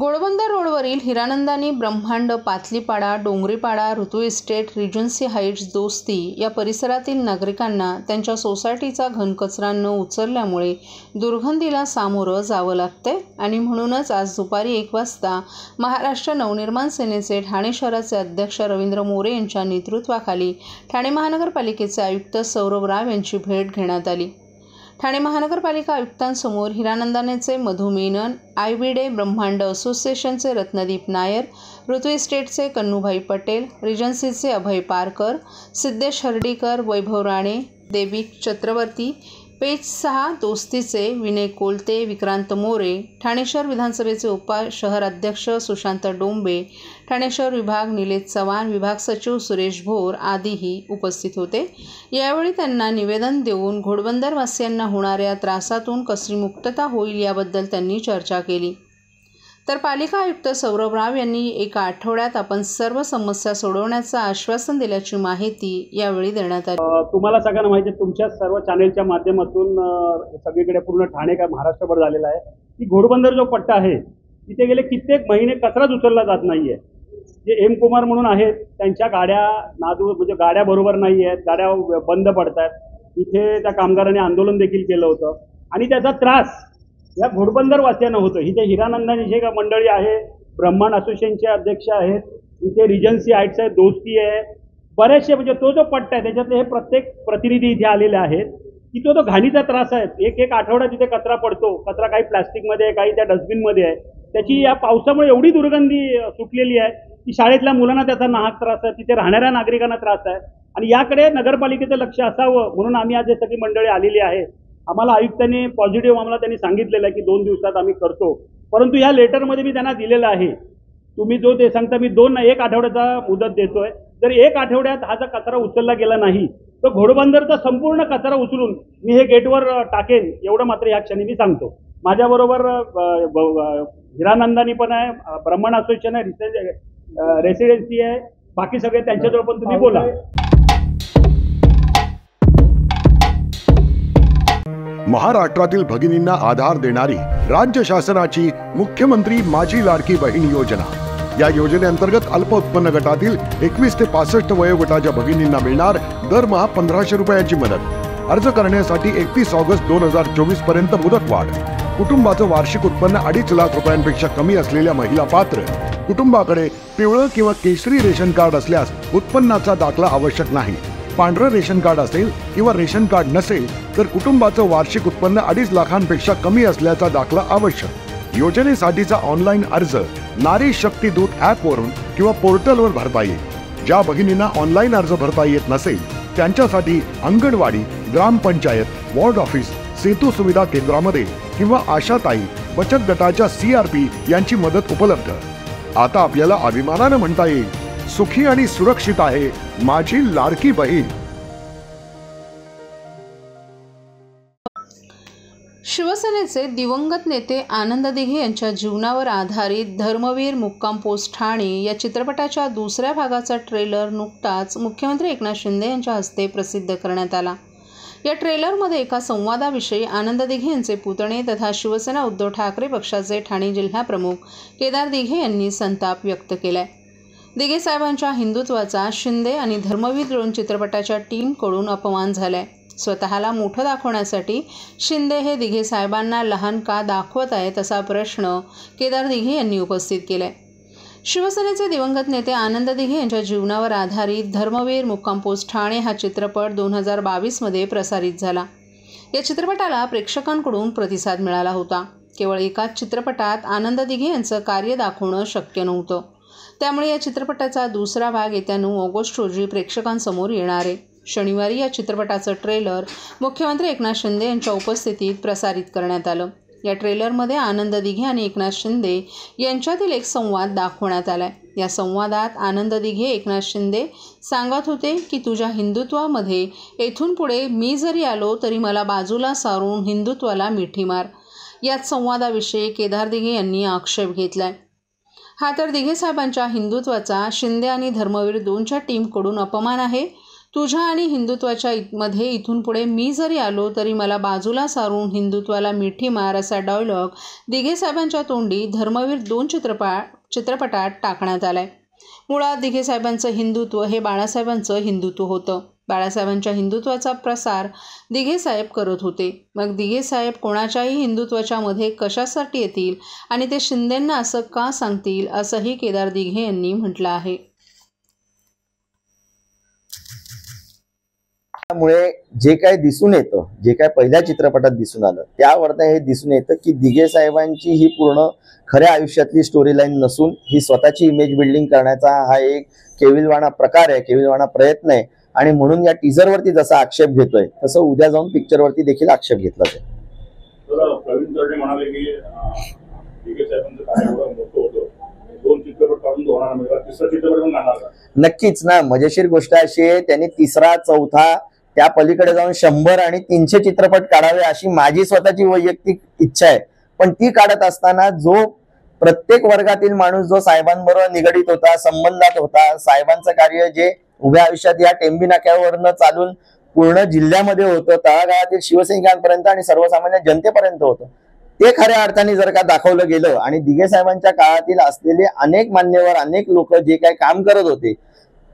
घोडबंदर रोडवरील हिरानंदानी, ब्रह्मांड, पातलीपाडा, डोंगरीपाडा, ऋतू इस्टेट, रिजन्सी हाईट्स, दोस्ती या परिसरातील नागरिकांना त्यांच्या सोसायटीचा घनकचरा न उचलल्यामुळे दुर्गंधीला सामोरं जावं लागतंय आणि म्हणूनच आज दुपारी 1 वाजता महाराष्ट्र नवनिर्माण सेनेचे ठाणे शहराचे अध्यक्ष रवींद्र मोरे यांच्या नेतृत्वाखाली ठाणे महानगरपालिकेचे आयुक्त सौरभ राव यांची भेट घेण्यात आली। ठाणे महानगरपालिका आयुक्तांसमोर हिरानंदानेचे मधु मेनन, आयविडे ब्रह्मांड असोसिएशनचे रत्नदीप नायर, ऋतू इस्टेटचे कन्नूभाई पटेल, रिजन्सीचे अभय पारकर, सिद्धेश हर्डीकर, वैभव राणे, देविक चक्रवर्ती, पेज 6 दोस्तीचे विनय कोलते, विक्रांत मोरे, ठाणे शहर विधानसभेचे शहर अध्यक्ष सुशांत डोंबे, ठाणे शहर विभाग निलेश चव्हाण, विभाग सचिव सुरेश भोर आदीही उपस्थित होते। यावेळी त्यांना निवेदन देऊन घोडबंदर वासियांना होणाऱ्या त्रासातून कशी मुक्तता होईल याबद्दल त्यांनी चर्चा केली। तर पालिका आयुक्त सौरभ राव यांनी एका आठवड्यात आपण सर्व समस्या सोडवण्याचं आश्वासन दिल्याची माहिती यावेळी देण्यात आली। तुम्हाला सगळ्यांना माहिती आहे, तुमच्या सर्व चॅनेलच्या माध्यमातून सगळीकडे पूर्ण ठाणे का महाराष्ट्रभर झालेला आहे की घोडबंदर जो पट्टा आहे तिथे गेले कित्येक महिने कचराच उचलला जात नाहीये। जे एम कुमार म्हणून आहेत त्यांच्या गाड्या म्हणजे गाड्या बरोबर नाही आहेत, गाड्या बंद पडतात। इथे त्या कामगारांनी आंदोलन देखील केलं होतं आणि त्याचा त्रास या घोडबंदर वासियांना होतं। इथे हिरानंदानी जे मंडळी आहे, ब्रह्मांड असोसिएशनचे अध्यक्ष आहेत, इथे रिजन्सी हाईट्स आहे, दोस्ती आहे, बरेचसे म्हणजे तो जो पट्टा आहे त्याच्यातले हे प्रत्येक प्रतिनिधी इथे आलेले आहेत की तो घाणीचा त्रास आहे। एक आठवडा तिथे कचरा पडतो, कचरा काही प्लास्टिकमध्ये आहे, काही त्या डस्टबिनमध्ये आहे। त्याची या पावसामुळे एवढी दुर्गंधी सुटलेली आहे की शाळेतल्या मुलांना त्याचा नाहक त्रास आहे, तिथे राहणाऱ्या नागरिकांना त्रास आहे आणि याकडे नगरपालिकेचं लक्ष असावं म्हणून आम्ही आज सगळी मंडळी आलेली आहे। आम्हाला आयुक्तांनी पॉझिटिव्ह आम्हाला त्यांनी सांगितलेलं आहे की 2 दिवसात आम्ही करतो, परंतु या लेटरमध्ये मी त्यांना दिलेलं आहे, तुम्ही जो ते सांगता मी 1 आठवड्याचा मुदत देतोय। जर 1 आठवड्यात हा जर कचरा उचलला गेला नाही तर घोडबंदरचा संपूर्ण कचरा उचलून मी हे गेटवर टाकेन, एवढं मात्र या क्षणी मी सांगतो। माझ्याबरोबर हिरानंदानी पण आहे, ब्रह्मांड असोसिएशन आहे, रेसिडेन्सी आहे, बाकी सगळे त्यांच्याजवळ पण तुम्ही बोला। महाराष्ट्रातील भगिनींना आधार देणारी राज्य शासनाची मुख्यमंत्री माझी लाडकी बहीण योजना। या योजनेअंतर्गत अल्प उत्पन्न गटातील 21 ते 65 वयोगटाच्या भगिनींना मिळणार दरमहा 1500 रुपयांची मदत। अर्ज करण्यासाठी 31 ऑगस्ट 2024 पर्यंत मुदतवाढ। कुटुंबाचं वार्षिक उत्पन्न 2.5 लाख रुपयांपेक्षा कमी असलेल्या महिला पात्र। कुटुंबाकडे पिवळं किंवा केशरी रेशन कार्ड असल्यास उत्पन्नाचा दाखला आवश्यक नाही। पांढरं रेशन कार्ड असेल किंवा रेशन कार्ड नसेल तर कुटुंबाचं वार्षिक उत्पन्न 2.5 लाखांपेक्षा कमी असल्याचा दाखला आवश्यक। योजनेसाठीचा ऑनलाईन अर्ज नारी शक्ती दूत ॲपवरून किंवा पोर्टलवर भरता येईल। ज्या भगिनींना ऑनलाईन अर्ज भरता येत नसेल त्यांच्यासाठी अंगणवाडी, ग्रामपंचायत, वॉर्ड ऑफिस, सेतू सुविधा केंद्रामध्ये किंवा आशाताई बचत गटाच्या CRP यांची मदत उपलब्ध। आता आपल्याला अभिमानाने म्हणता येईल, सुखी आणि सुरक्षित आहे माझी लाडकी बहीण। शिवसेनेचे दिवंगत नेते आनंद दिघे यांच्या जीवनावर आधारित धर्मवीर मुक्काम पोस्ट ठाणे या चित्रपटाच्या दुसऱ्या भागाचा ट्रेलर नुकताच मुख्यमंत्री एकनाथ शिंदे यांच्या हस्ते प्रसिद्ध करण्यात आला। या ट्रेलरमध्ये एका संवादाविषयी आनंद दिघे यांचे पुतणे तथा शिवसेना उद्धव ठाकरे पक्षाचे ठाणे जिल्हा प्रमुख केदार दिघे यांनी संताप व्यक्त केलाय। दिघे साहेबांच्या हिंदुत्वाचा शिंदे आणि धर्मवीर 2 चित्रपटाच्या टीमकडून अपमान झालाय। स्वतःला मोठं दाखवण्यासाठी शिंदे हे दिघे साहेबांना लहान का दाखवत आहेत असा प्रश्न केदार दिघे यांनी उपस्थित केलाय। शिवसेनेचे दिवंगत नेते आनंद दिघे यांच्या जीवनावर आधारित धर्मवीर मुक्काम पोस्ट ठाणे हा चित्रपट 2022 मध्ये प्रसारित झाला। या चित्रपटाला प्रेक्षकांकडून प्रतिसाद मिळाला होता। केवळ एकाच चित्रपटात आनंद दिघे यांचं कार्य दाखवणं शक्य नव्हतं, त्यामुळे या चित्रपटाचा दुसरा भाग येत्या 9 ऑगस्ट रोजी प्रेक्षकांसमोर येणार आहे। शनिवारी या चित्रपटाचं ट्रेलर मुख्यमंत्री एकनाथ शिंदे यांच्या उपस्थितीत प्रसारित करण्यात आलं। या ट्रेलरमध्ये आनंद दिघे आणि एकनाथ शिंदे यांच्यातील एक संवाद दाखवण्यात आलाय। या संवादात आनंद दिघे एकनाथ शिंदे सांगत होते की तुझ्या हिंदुत्वामध्ये येथून पुढे मी जरी आलो तरी मला बाजूला सारून हिंदुत्वाला मिठी मार। याच संवादाविषयी केदार दिघे यांनी आक्षेप घेतलाय। हा तर दिघे साहेबांच्या हिंदुत्वाचा शिंदे आणि धर्मवीर 2च्या टीमकडून अपमान आहे। तुझ्या आणि हिंदुत्वाच्या मध्ये इथून पुढे मी जरी आलो तरी मला बाजूला सारून हिंदुत्वाला मिठी मार असा डायलॉग दिघे साहेबांच्या तोंडी धर्मवीर 2 चित्रपटात टाकण्यात आलाय. मुळात दिघे साहेबांचं हिंदुत्व हे बाळासाहेबांचं हिंदुत्व होतं. बाळासाहेबांच्या हिंदुत्वाचा प्रसार दिघे साहेब करत होते. मग दिघे साहेब कोणाच्याही हिंदुत्वाच्या मध्ये कशासाठी येतील आणि ते शिंदेंना असं का सांगतील असंही केदार दिघे यांनी म्हटलं आहे. त्यामुळे जे काय दिसून येतं, जे काय पहिल्या चित्रपटात दिसून आलं त्यावरनं हे दिसून येतं की दिघे साहेबांची ही पूर्ण खऱ्या आयुष्यातली स्टोरी लाईन नसून ही स्वतःची इमेज बिल्डिंग करण्याचा हा एक केविलवाणा प्रकार आहे, केविलवाणा प्रयत्न आहे. आणि म्हणून या टीझरवरती जसा आक्षेप घेतोय तसं उद्या जाऊन पिक्चरवरती देखील आक्षेप घेतला जाईल. प्रवीण तरडे म्हणाले की दिघे साहेबांचं कार्य एवढं मोठं होतं, 2 चित्रपट काढून होणार म्हणजे तिसरा चित्रपट पण जाणार का? नक्कीच ना. मजेशीर गोष्ट अशी आहे, त्यांनी 3रा 4था त्या पलीकडे जाऊन 100 आणि 300 चित्रपट काढावे अशी माझी स्वतःची वैयक्तिक इच्छा आहे. पण ती काढत असताना जो प्रत्येक वर्गातील माणूस जो साहेबांबरोबर निगडीत होता, संबंधात होता, साहेबांचं कार्य जे उभ्या आयुष्यात या टेंबी नाक्यावरनं चालून पूर्ण जिल्ह्यामध्ये होतं, तळागाळातील शिवसैनिकांपर्यंत आणि सर्वसामान्य जनतेपर्यंत होतं, ते खऱ्या अर्थाने जर का दाखवलं गेलं आणि दिघे साहेबांच्या काळातील असलेले अनेक मान्यवर, अनेक लोक जे काही काम करत होते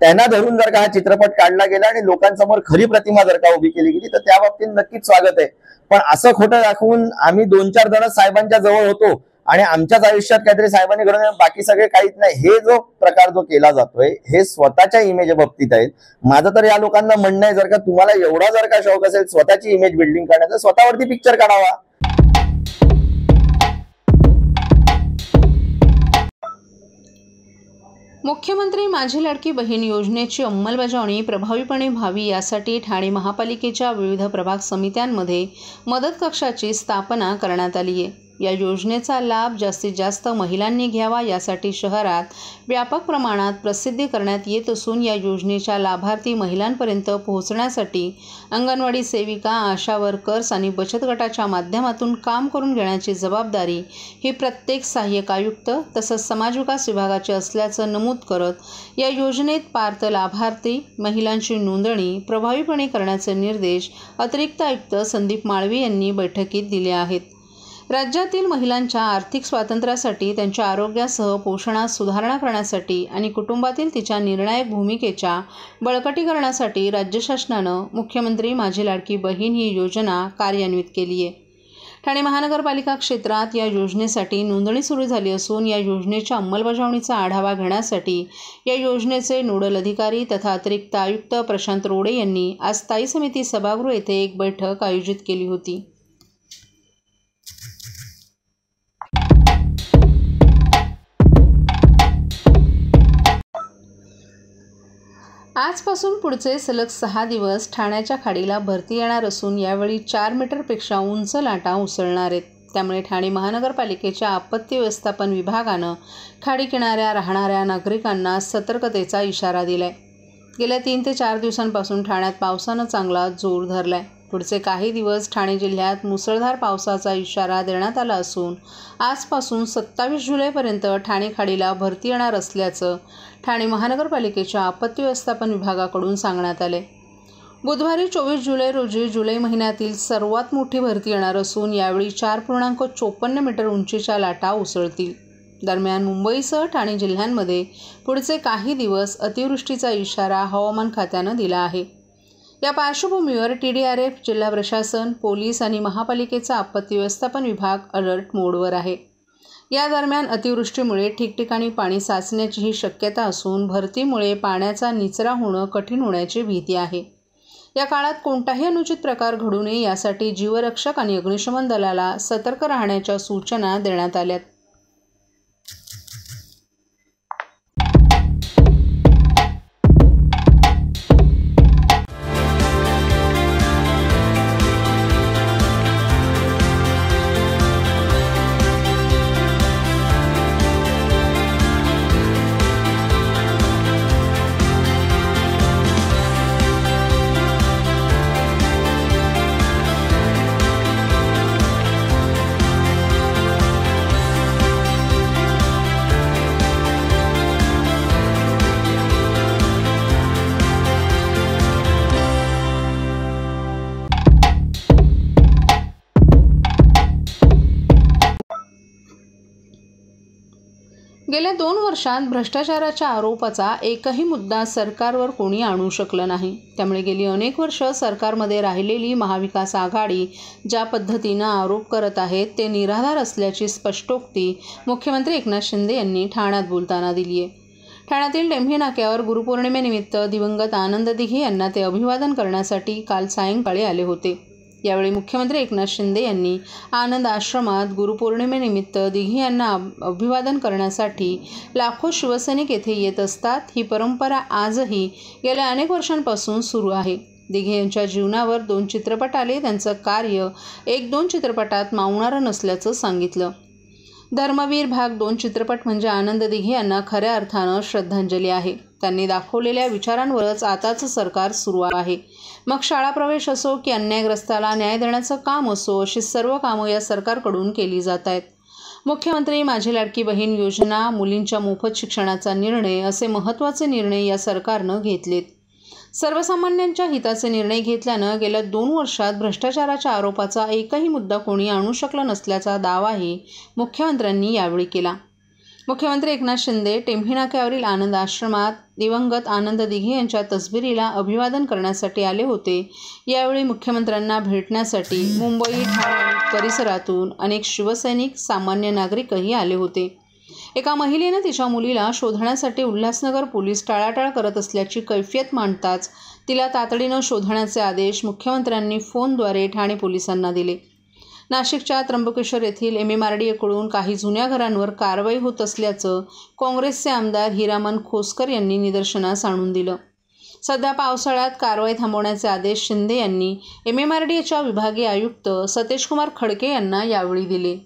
त्यांना धरून जर का हा चित्रपट काढला गेला आणि लोकांसमोर खरी प्रतिमा जर का उभी केली गेली तर त्या बाबतीत नक्कीच स्वागत आहे. पण असं खोटं दाखवून आम्ही 2-4 जण साहेबांच्या जवळ होतो आणि आमच्याच आयुष्यात काहीतरी साहेबांनी घडून बाकी सगळे काहीच नाही, हे जो प्रकार जो केला जातोय हे स्वतःच्या इमेज बाबतीत आहे. माझं तर या लोकांना म्हणणं आहे, जर का तुम्हाला एवढा जर का शौक असेल स्वतःची इमेज बिल्डिंग करण्याचा, स्वतःवरती पिक्चर काढावा. मुख्यमंत्री माझी लाडकी बहीण योजनेची अंमलबजावणी प्रभावीपणे व्हावी यासाठी ठाणे महापालिकेच्या विविध प्रभाग समित्यांमध्ये मदत कक्षाची स्थापना करण्यात आली आहे. या योजनेचा लाभ जास्तीत जास्त महिलांनी घ्यावा यासाठी शहरात व्यापक प्रमाणात प्रसिद्धी करण्यात येत असून या योजनेच्या लाभार्थी महिलांपर्यंत पोहोचण्यासाठी अंगणवाडी सेविका, आशा वर्कर्स आणि बचत गटाच्या माध्यमातून काम करून घेण्याची जबाबदारी ही प्रत्येक सहाय्यक आयुक्त तसंच समाजविकास विभागाची असल्याचं नमूद करत या योजनेत पात्र लाभार्थी महिलांची नोंदणी प्रभावीपणे करण्याचे निर्देश अतिरिक्त आयुक्त संदीप माळवी यांनी बैठकीत दिले आहेत. राज्यातील महिलांच्या आर्थिक स्वातंत्र्यासाठी, त्यांच्या आरोग्यासह पोषणात सुधारणा करण्यासाठी आणि कुटुंबातील तिच्या निर्णायक भूमिकेच्या बळकटीकरणासाठी राज्य शासनानं मुख्यमंत्री माझी लाडकी बहीण ही योजना कार्यान्वित केली आहे. ठाणे महानगरपालिका क्षेत्रात या योजनेसाठी नोंदणी सुरू झाली असून या योजनेच्या अंमलबजावणीचा आढावा घेण्यासाठी या योजनेचे नोडल अधिकारी तथा अतिरिक्त आयुक्त प्रशांत रोडे यांनी आज स्थायी समिती सभागृह येथे एक बैठक आयोजित केली होती. आजपासून पुढचे सलग 6 दिवस ठाण्याच्या खाडीला भरती येणार असून यावेळी 4 मीटरपेक्षा उंच लाटा उसळणार आहेत. त्यामुळे ठाणे महानगरपालिकेच्या आपत्ती व्यवस्थापन विभागानं खाडी किनाऱ्या राहणाऱ्या नागरिकांना सतर्कतेचा इशारा दिलाय. गेल्या 3 ते 4 दिवसांपासून ठाण्यात पावसानं चांगला जोर धरलाय. पुढचे काही दिवस ठाणे जिल्ह्यात मुसळधार पावसाचा इशारा देण्यात आला असून आजपासून 27 जुलैपर्यंत ठाणे खाडीला भरती येणार असल्याचं ठाणे महानगरपालिकेच्या आपत्ती व्यवस्थापन विभागाकडून सांगण्यात आले. बुधवारी 24 जुलै रोजी जुलै महिन्यातील सर्वात मोठी भरती येणार असून यावेळी 4.54 मीटर उंचीच्या लाटा उसळतील. दरम्यान मुंबईसह ठाणे जिल्ह्यांमध्ये पुढचे काही दिवस अतिवृष्टीचा इशारा हवामान खात्यानं दिला आहे. या पार्श्वभूमीवर TDRF, जिल्हा प्रशासन, पोलीस आणि महापालिकेचा आपत्ती व्यवस्थापन विभाग अलर्ट मोडवर आहे. या दरम्यान अतिवृष्टीमुळे ठिकठिकाणी पाणी साचण्याचीही शक्यता असून भरतीमुळे पाण्याचा निचरा होणं कठीण होण्याची भीती आहे. या काळात कोणताही अनुचित प्रकार घडू नये यासाठी जीवरक्षक आणि अग्निशमन दलाला सतर्क राहण्याच्या सूचना देण्यात आल्यात. गेल्या 2 वर्षात भ्रष्टाचाराच्या आरोपाचा एकही मुद्दा सरकारवर कोणी आणू शकलं नाही. त्यामुळे गेली अनेक वर्ष सरकारमध्ये राहिलेली महाविकास आघाडी ज्या पद्धतीनं आरोप करत आहेत ते निराधार असल्याची स्पष्टोक्ती मुख्यमंत्री एकनाथ शिंदे यांनी ठाण्यात बोलताना दिली आहे. ठाण्यातील टेंभी नाक्यावर गुरुपौर्णिमेनिमित्त दिवंगत आनंद दिघे यांना ते अभिवादन करण्यासाठी काल सायंकाळी आले होते. यावेळी मुख्यमंत्री एकनाथ शिंदे यांनी आनंद आश्रमात गुरुपौर्णिमेनिमित्त दिघे यांना अभिवादन करण्यासाठी लाखो शिवसैनिक येथे येत असतात. ही परंपरा आजही गेल्या अनेक वर्षांपासून सुरू आहे. दिघे यांच्या जीवनावर 2 चित्रपट आले. त्यांचं कार्य 1-2 चित्रपटात मावणारं नसल्याचं सांगितलं. धर्मवीर भाग 2 चित्रपट म्हणजे आनंद दिघे यांना खऱ्या अर्थानं श्रद्धांजली आहे. त्यांनी दाखवलेल्या विचारांवरच आताचं सरकार सुरू आहे. मग शाळा प्रवेश असो की अन्यायग्रस्ताला न्याय देण्याचं काम असो, अशी सर्व कामं या सरकारकडून केली जात आहेत. मुख्यमंत्री माझी लाडकी बहीण योजना, मुलींच्या मोफत शिक्षणाचा निर्णय असे महत्त्वाचे निर्णय या सरकारनं घेतलेत. सर्वसामान्यांच्या हिताचे निर्णय घेतल्यानं गेल्या 2 वर्षात भ्रष्टाचाराच्या आरोपाचा एकही मुद्दा कोणी आणू शकलं नसल्याचा दावाही मुख्यमंत्र्यांनी यावेळी केला. मुख्यमंत्री एकनाथ शिंदे टेंभी नाक्यावरील आनंद आश्रमात दिवंगत आनंद दिघे यांच्या तसबिरीला अभिवादन करण्यासाठी आले होते. यावेळी मुख्यमंत्र्यांना भेटण्यासाठी मुंबई, ठाणे परिसरातून अनेक शिवसैनिक, सामान्य नागरिकही आले होते. एका महिलेनं तिच्या मुलीला शोधण्यासाठी उल्हासनगर पोलीस टाळाटाळ करत असल्याची कैफियत मांडताच तिला तातडीनं शोधण्याचे आदेश मुख्यमंत्र्यांनी फोनद्वारे ठाणे पोलिसांना दिले. नाशिकच्या त्र्यंबकेश्वर येथील MMRDAकडून काही जुन्या घरांवर कारवाई होत असल्याचं काँग्रेसचे आमदार हिरामन खोसकर यांनी निदर्शनास आणून दिलं. सध्या पावसाळ्यात कारवाई थांबवण्याचे आदेश शिंदे यांनी MMRDAच्या विभागीय आयुक्त सतेजकुमार खडके यांना यावेळी दिले.